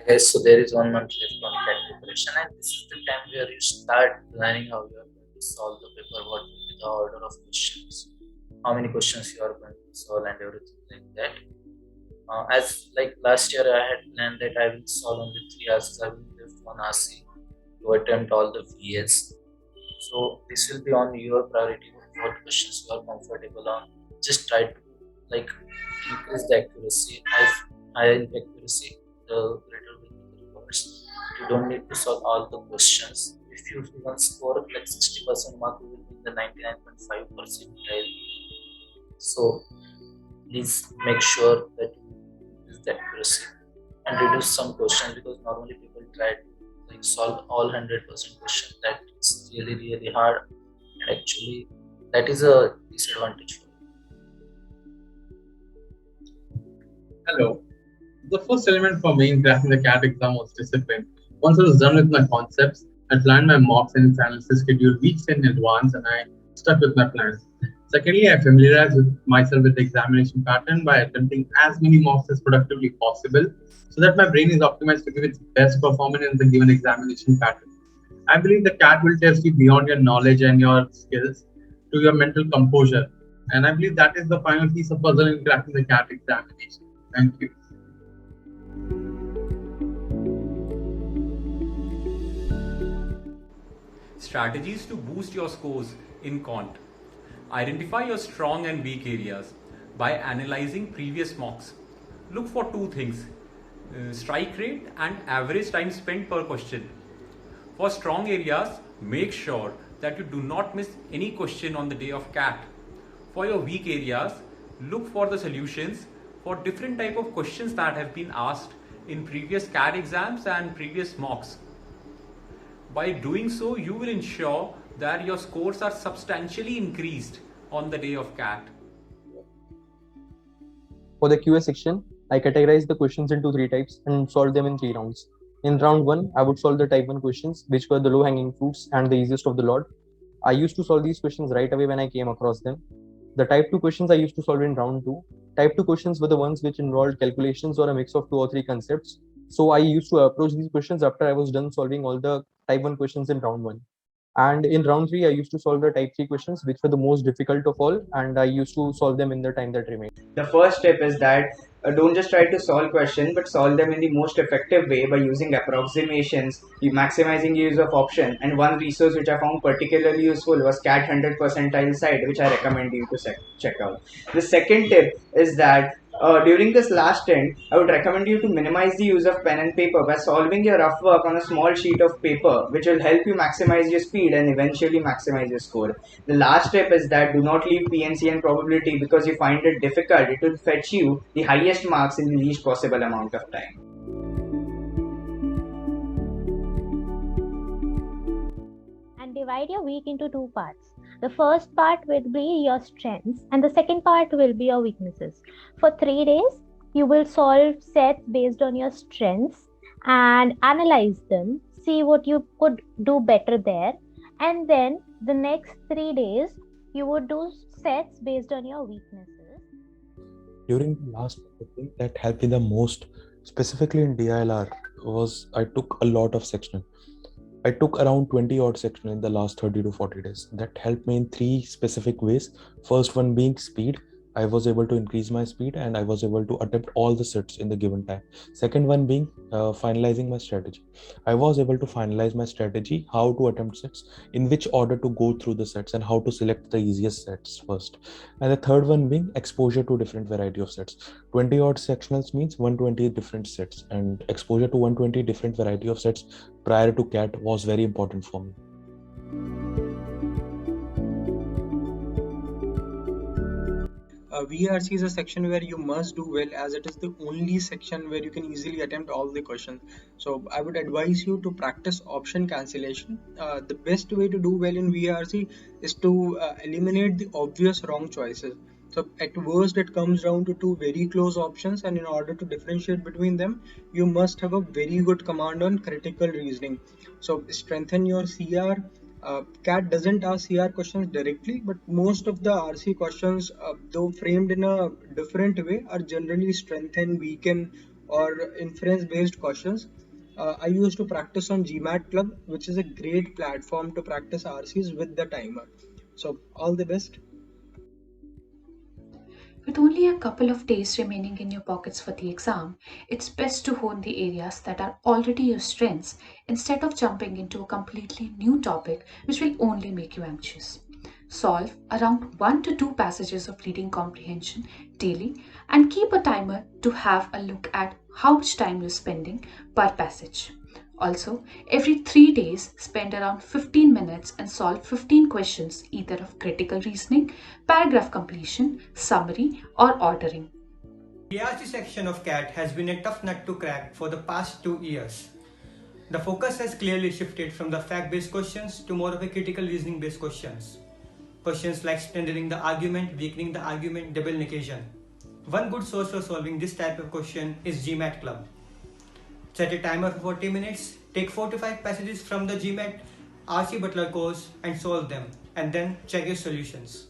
Yes, so there is 1 month left on CAT preparation, and this is the time where you start planning how you are going to solve the paper, what will be the order of questions, how many questions you are going to solve, and everything like that. As like last year, I had planned that I will solve only three asks. I will leave one ASI to attempt all the VS. So this will be on your priority. What questions you are comfortable on. Just try to like increase the accuracy. High accuracy, the greater will be the rewards. You don't need to solve all the questions. If you even score like 60% mark, you will be in the 99.5 percentile. So please make sure that you increase the accuracy and reduce some questions, because normally people try to like solve all 100% questions. That is really hard, and actually that is a disadvantage for you. Hello. The first element for me in cracking the CAT exam was discipline. Once I was done with my concepts, I planned my mocks and analysis schedule weeks in advance and I stuck with my plans. Secondly, I familiarized with myself with the examination pattern by attempting as many mocks as productively possible so that my brain is optimized to give its best performance in the given examination pattern. I believe the CAT will test you beyond your knowledge and your skills to your mental composure. And I believe that is the final piece of puzzle in cracking the CAT examination. Thank you. Strategies to boost your scores in Quant. Identify your strong and weak areas by analyzing previous mocks. Look for two things: strike rate and average time spent per question. For strong areas, make sure that you do not miss any question on the day of CAT. For your weak areas, look for the solutions for different type of questions that have been asked in previous CAT exams and previous mocks. By doing so, you will ensure that your scores are substantially increased on the day of CAT. For the QA section, I categorized the questions into three types and solved them in 3 rounds. In round 1, I would solve the type 1 questions, which were the low hanging fruits and the easiest of the lot. I used to solve these questions right away when I came across them. The type 2 questions I used to solve in round 2. Type 2 questions were the ones which involved calculations or a mix of 2 or 3 concepts. So I used to approach these questions after I was done solving all the type 1 questions in round 1. And in round 3, I used to solve the type 3 questions, which were the most difficult of all, and I used to solve them in the time that remained. The first step is that don't just try to solve questions, but solve them in the most effective way by using approximations, maximizing use of option. And one resource which I found particularly useful was CAT 100 percentile site, which I recommend you to check out. The second tip is that during this last stint, I would recommend you to minimize the use of pen and paper by solving your rough work on a small sheet of paper, which will help you maximize your speed and eventually maximize your score. The last step is that do not leave PNC and probability because you find it difficult. It will fetch you the highest marks in the least possible amount of time. And divide your week into two parts. The first part will be your strengths and the second part will be your weaknesses. For 3 days, you will solve sets based on your strengths and analyze them, see what you could do better there. And then the next 3 days, you would do sets based on your weaknesses. During the last thing that helped me the most, specifically in DILR, was I took a lot of sectional. I took around 20 odd sectional in the last 30 to 40 days. That helped me in three specific ways. First one being speed. I was able to increase my speed and I was able to attempt all the sets in the given time. Second one being finalizing my strategy. I was able to finalize my strategy, how to attempt sets, in which order to go through the sets and how to select the easiest sets first. And the third one being exposure to different variety of sets. 20 odd sectionals means 120 different sets, and exposure to 120 different variety of sets prior to CAT was very important for me. VRC is a section where you must do well, as it is the only section where you can easily attempt all the questions. So I would advise you to practice option cancellation. The best way to do well in VRC is to eliminate the obvious wrong choices. So at worst, it comes down to two very close options, and in order to differentiate between them, you must have a very good command on critical reasoning. So strengthen your CR. CAT doesn't ask CR questions directly, but most of the RC questions, though framed in a different way, are generally strengthen, weaken, or inference based questions. I used to practice on GMAT Club, which is a great platform to practice RCs with the timer. So all the best. With only a couple of days remaining in your pockets for the exam, it's best to hone the areas that are already your strengths instead of jumping into a completely new topic which will only make you anxious. Solve around 1 to 2 passages of reading comprehension daily and keep a timer to have a look at how much time you're spending per passage. Also, every 3 days, spend around 15 minutes and solve 15 questions either of critical reasoning, paragraph completion, summary, or ordering. The ARC section of CAT has been a tough nut to crack for the past 2 years. The focus has clearly shifted from the fact-based questions to more of a critical reasoning-based questions. Questions like strengthening the argument, weakening the argument, double negation. One good source for solving this type of question is GMAT Club. Set a timer for 40 minutes, take 4 to 5 passages from the GMAT RC Butler course and solve them, and then check your solutions.